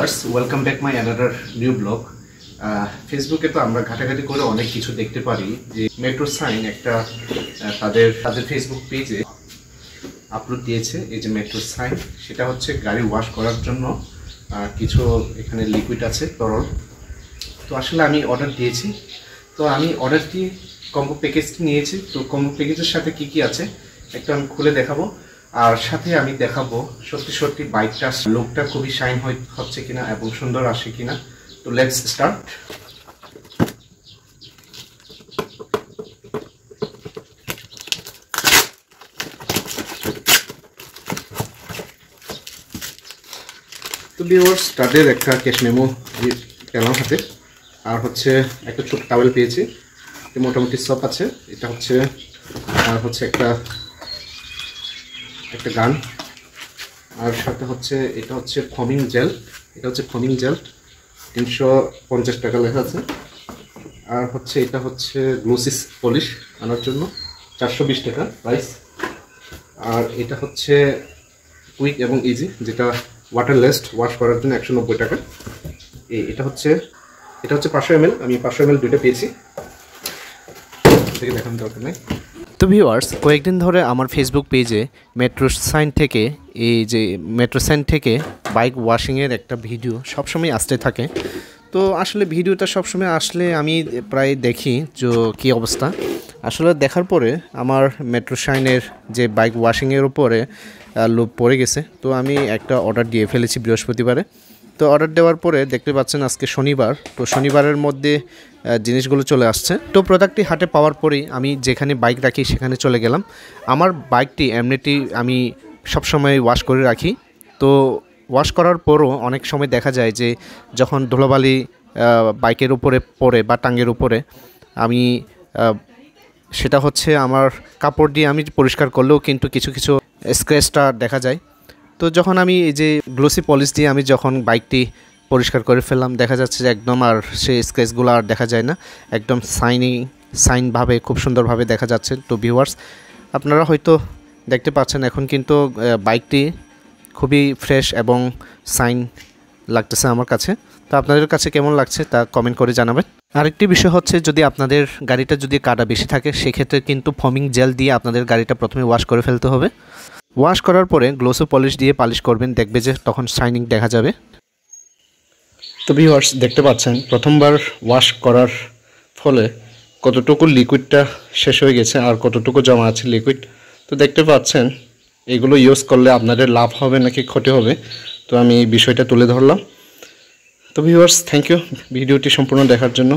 Viewers welcome back my another new blog. ফেসবুকে তো আমরা ঘাটাঘাটি করে অনেক কিছু দেখতে পারি যে মেট্রো সাইন একটা তাদের ফেসবুক পেজে আপলোড দিয়েছে। এই যে মেট্রো সাইন, সেটা হচ্ছে গাড়ি ওয়াশ করার জন্য কিছু এখানে লিকুইড আছে, তরল। তো আসলে আমি অর্ডার দিয়েছি, তো আমি অর্ডার দিয়ে কম্বো প্যাকেজটি নিয়েছি। তো কম্বো প্যাকেজের সাথে কি কি আছে একটু আমি খুলে দেখাবো, আর সাথে আমি দেখাবো সত্যি বাইকটা লুকটা খুবই শাইন হচ্ছে কিনা এবং সুন্দর আসে কিনা। তো লেটস স্টার্ট। তো ভিউয়ার্স তাদের একটা ক্যাশ মেমো পেলাম হাতে, আর হচ্ছে একটা ছোট টাওয়েল পেয়েছি, মোটামুটি সব আছে। এটা হচ্ছে আর হচ্ছে একটা গান, আর সাথে হচ্ছে এটা হচ্ছে ফমিং জেল। এটা হচ্ছে ফমিং জেল, 350 টাকা লেখা আছে। আর হচ্ছে এটা হচ্ছে গ্লোসিস পলিশ আনার জন্য 420 টাকা প্রাইস। আর এটা হচ্ছে কুইক এবং ইজি, যেটা ওয়াটারলেস ওয়াশ করার জন্য 190 টাকা। এটা হচ্ছে 500 ml। আমি 500 ml দুইটা পেয়েছি, দেখানো দরকার নেই। তো ভিউয়ার্স, কয়েকদিন ধরে আমার ফেসবুক পেজে মেট্রো সাইন থেকে বাইক ওয়াশিংয়ের একটা ভিডিও সবসময় আসতে থাকে। তো আসলে ভিডিওটা সবসময় আসলে আমি প্রায় দেখি যে কী অবস্থা। আসলে দেখার পরে আমার মেট্রো সাইনের যে বাইক ওয়াশিংয়ের উপরে লোভ পড়ে গেছে। তো আমি একটা অর্ডার দিয়ে ফেলেছি বৃহস্পতিবারে। তো অর্ডার দেওয়ার পরে দেখতে পাচ্ছেন আজকে শনিবার। তো শনিবারের মধ্যে জিনিসগুলো চলে আসছে। তো প্রোডাক্টটি হাতে পাওয়ার পরেই আমি যেখানে বাইক রাখি সেখানে চলে গেলাম। আমার বাইকটি এমনিতেই আমি সবসময় ওয়াশ করে রাখি। তো ওয়াশ করার পরও অনেক সময় দেখা যায় যে যখন ধুলোবালি বাইকের উপরে পড়ে বা টাঙ্গের উপরে, আমি সেটা হচ্ছে আমার কাপড় দিয়ে আমি পরিষ্কার করলেও কিন্তু কিছু স্ক্র্যাচটা দেখা যায়। তো যখন আমি এই যে গ্লোসি পলিশ দিয়ে আমি যখন বাইকটি পরিষ্কার করে ফেললাম, দেখা যাচ্ছে যে একদম আর সেই স্ক্র্যাচগুলো আর দেখা যায় না, একদম সাইনভাবে খুব সুন্দরভাবে দেখা যাচ্ছে। তো ভিউয়ার্স, আপনারা হয়তো দেখতে পাচ্ছেন এখন কিন্তু বাইকটি খুবই ফ্রেশ এবং সাইন লাগতেছে আমার কাছে। তো আপনাদের কাছে কেমন লাগছে তা কমেন্ট করে জানাবেন। আরেকটি বিষয় হচ্ছে, যদি আপনাদের গাড়িটা যদি কাদা বেশি থাকে সেক্ষেত্রে কিন্তু ফমিং জেল দিয়ে আপনাদের গাড়িটা প্রথমে ওয়াশ করে ফেলতে হবে। ওয়াশ করার পরে গ্লোসি পলিশ দিয়ে পালিশ করবেন, দেখবে যে তখন শাইনিং দেখা যাবে। তো ভিউয়ার্স দেখতে পাচ্ছেন প্রথমবার ওয়াশ করার ফলে কতটুকু লিকুইডটা শেষ হয়ে গেছে আর কতটুকু জমা আছে লিকুইড। তো দেখতে পাচ্ছেন এগুলো ইউজ করলে আপনাদের লাভ হবে নাকি ক্ষতি হবে, তো আমি এই বিষয়টা তুলে ধরলাম। তো ভিউয়ার্স থ্যাংক ইউ ভিডিওটি সম্পূর্ণ দেখার জন্য।